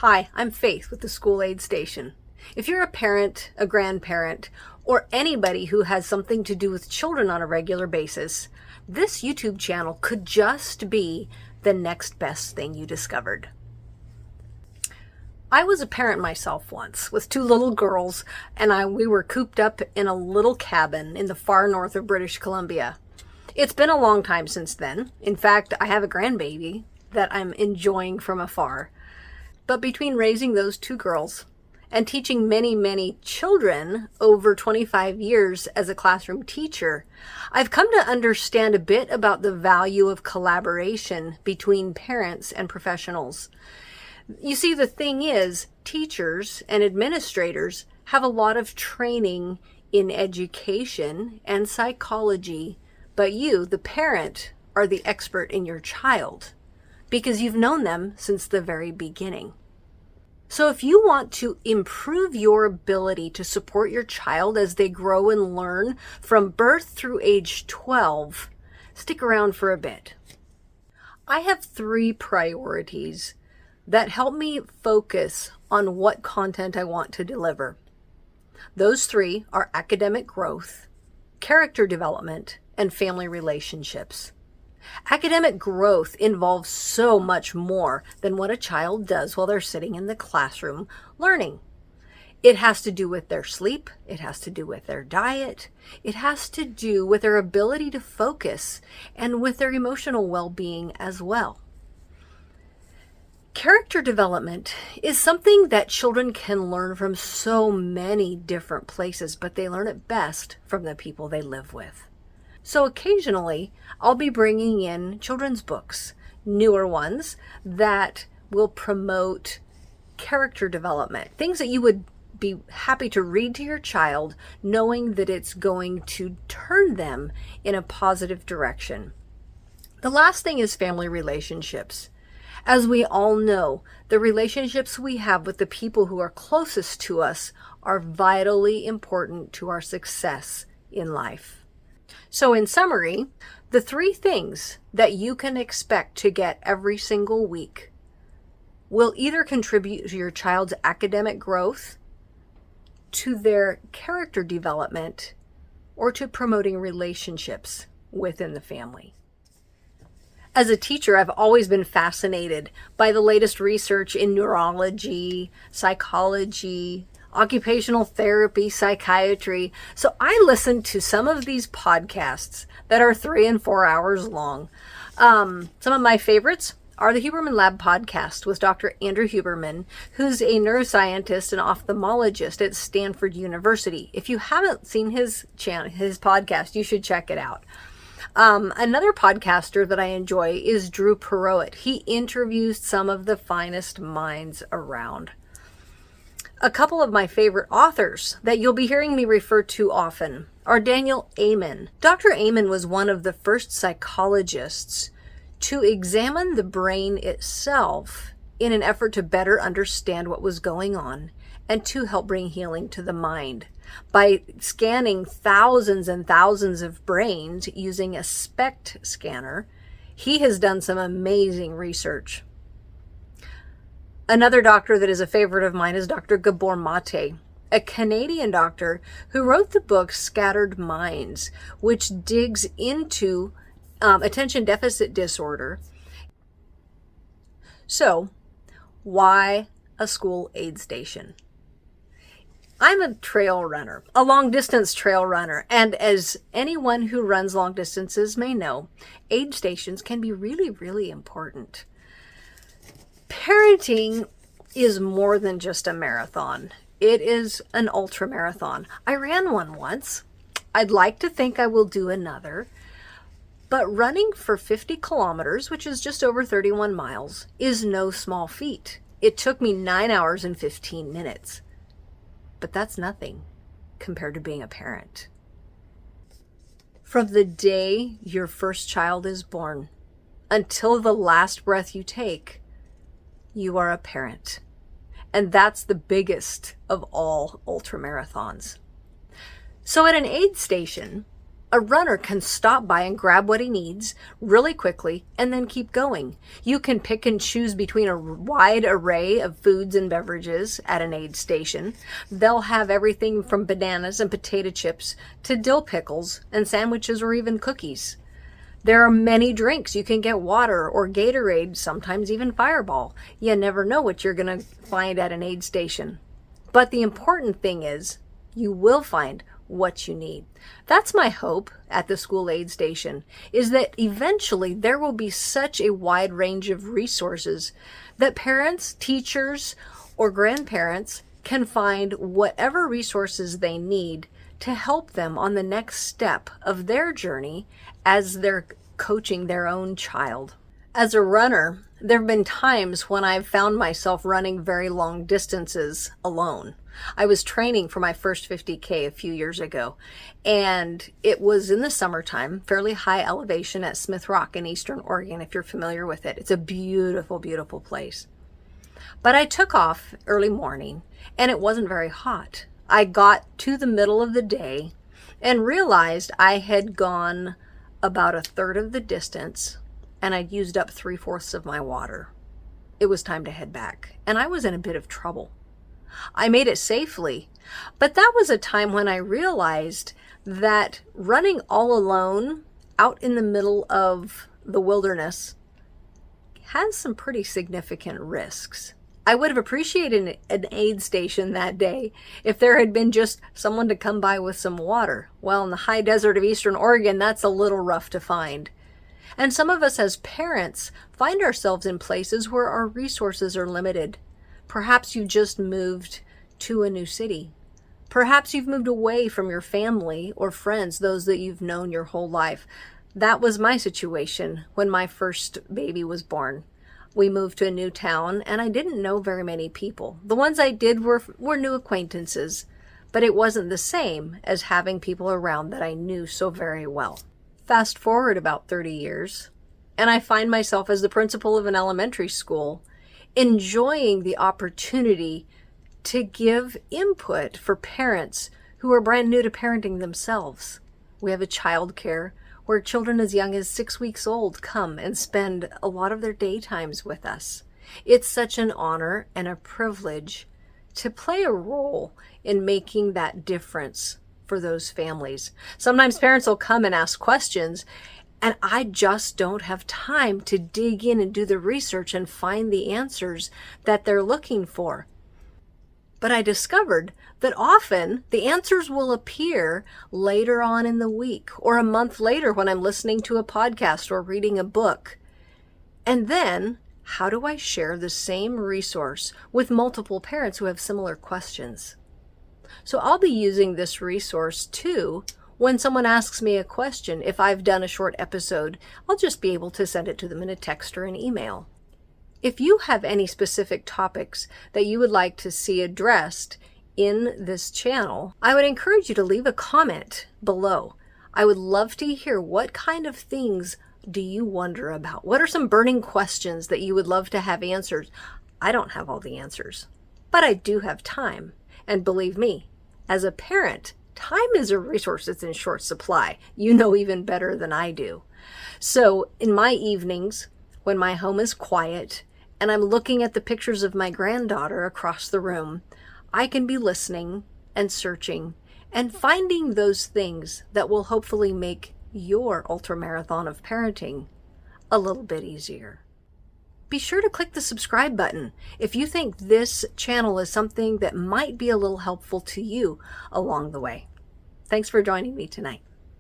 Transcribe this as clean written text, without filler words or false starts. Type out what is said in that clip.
Hi, I'm Faith with the School Aid Station. If you're a parent, a grandparent, or anybody who has something to do with children on a regular basis, this YouTube channel could just be the next best thing you discovered. I was a parent myself once with two little girls, and we were cooped up in a little cabin in the far north of British Columbia. It's been a long time since then. In fact, I have a grandbaby that I'm enjoying from afar. But between raising those two girls and teaching many, many children over 25 years as a classroom teacher, I've come to understand a bit about the value of collaboration between parents and professionals. You see, the thing is, teachers and administrators have a lot of training in education and psychology, but you, the parent, are the expert in your child because you've known them since the very beginning. So if you want to improve your ability to support your child as they grow and learn from birth through age 12, stick around for a bit. I have 3 priorities that help me focus on what content I want to deliver. Those 3 are academic growth, character development, and family relationships. Academic growth involves so much more than what a child does while they're sitting in the classroom learning. It has to do with their sleep, it has to do with their diet, it has to do with their ability to focus and with their emotional well-being as well. Character development is something that children can learn from so many different places, but they learn it best from the people they live with. So occasionally, I'll be bringing in children's books, newer ones that will promote character development, things that you would be happy to read to your child, knowing that it's going to turn them in a positive direction. The last thing is family relationships. As we all know, the relationships we have with the people who are closest to us are vitally important to our success in life. So in summary, the 3 things that you can expect to get every single week will either contribute to your child's academic growth, to their character development, or to promoting relationships within the family. As a teacher, I've always been fascinated by the latest research in neurology, psychology, occupational therapy, psychiatry. So I listen to some of these podcasts that are 3 and 4 hours long. Some of my favorites are the Huberman Lab podcast with Dr. Andrew Huberman, who's a neuroscientist and ophthalmologist at Stanford University. If you haven't seen his podcast, you should check it out. Another podcaster that I enjoy is Drew Perowit. He interviews some of the finest minds around. A couple of my favorite authors that you'll be hearing me refer to often are Daniel Amen. Dr. Amen was one of the first psychologists to examine the brain itself in an effort to better understand what was going on and to help bring healing to the mind. By scanning thousands and thousands of brains using a SPECT scanner, he has done some amazing research. Another doctor that is a favorite of mine is Dr. Gabor Mate, a Canadian doctor who wrote the book Scattered Minds, which digs into attention deficit disorder. So, why a school aid station? I'm a trail runner, a long distance trail runner, and as anyone who runs long distances may know, aid stations can be really, really important. Parenting is more than just a marathon. It is an ultra marathon. I ran one once. I'd like to think I will do another. But running for 50 kilometers, which is just over 31 miles, is no small feat. It took me 9 hours and 15 minutes. But that's nothing compared to being a parent. From the day your first child is born until the last breath you take, you are a parent. And that's the biggest of all ultramarathons. So at an aid station, A runner can stop by and grab what he needs really quickly and then keep going. You can pick and choose between a wide array of foods and beverages at an aid station. They'll have everything from bananas and potato chips to dill pickles and sandwiches or even cookies. There are many drinks. You can get water or Gatorade, sometimes even Fireball. You never know what you're going to find at an aid station. But the important thing is you will find what you need. That's my hope at the school aid station, is that eventually there will be such a wide range of resources that parents, teachers, or grandparents can find whatever resources they need to help them on the next step of their journey as they're coaching their own child. As a runner, there have been times when I've found myself running very long distances alone. I was training for my first 50K a few years ago, and it was in the summertime, fairly high elevation at Smith Rock in Eastern Oregon, if you're familiar with it. It's a beautiful, beautiful place. But I took off early morning, and it wasn't very hot. I got to the middle of the day and realized I had gone about a third of the distance, and I'd used up 3/4 of my water. It was time to head back, and I was in a bit of trouble. I made it safely, but that was a time when I realized that running all alone out in the middle of the wilderness has some pretty significant risks. I would have appreciated an aid station that day if there had been just someone to come by with some water. Well, in the high desert of Eastern Oregon, that's a little rough to find. And some of us as parents find ourselves in places where our resources are limited. Perhaps you just moved to a new city. Perhaps you've moved away from your family or friends, those that you've known your whole life. That was my situation when my first baby was born. We moved to a new town, and I didn't know very many people. The ones I did were new acquaintances, but it wasn't the same as having people around that I knew so very well. Fast forward about 30 years, and I find myself as the principal of an elementary school, enjoying the opportunity to give input for parents who are brand new to parenting themselves. We have a child care where children as young as 6 weeks old come and spend a lot of their daytimes with us. It's such an honor and a privilege to play a role in making that difference for those families. Sometimes parents will come and ask questions, and I just don't have time to dig in and do the research and find the answers that they're looking for. But I discovered that often the answers will appear later on in the week or a month later when I'm listening to a podcast or reading a book. And then, how do I share the same resource with multiple parents who have similar questions? So I'll be using this resource too. When someone asks me a question, if I've done a short episode, I'll just be able to send it to them in a text or an email. If you have any specific topics that you would like to see addressed in this channel, I would encourage you to leave a comment below. I would love to hear what kind of things do you wonder about? What are some burning questions that you would love to have answered? I don't have all the answers, but I do have time. And believe me, as a parent, time is a resource that's in short supply. You know even better than I do. So in my evenings, when my home is quiet and I'm looking at the pictures of my granddaughter across the room, I can be listening and searching and finding those things that will hopefully make your ultramarathon of parenting a little bit easier. Be sure to click the subscribe button if you think this channel is something that might be a little helpful to you along the way. Thanks for joining me tonight.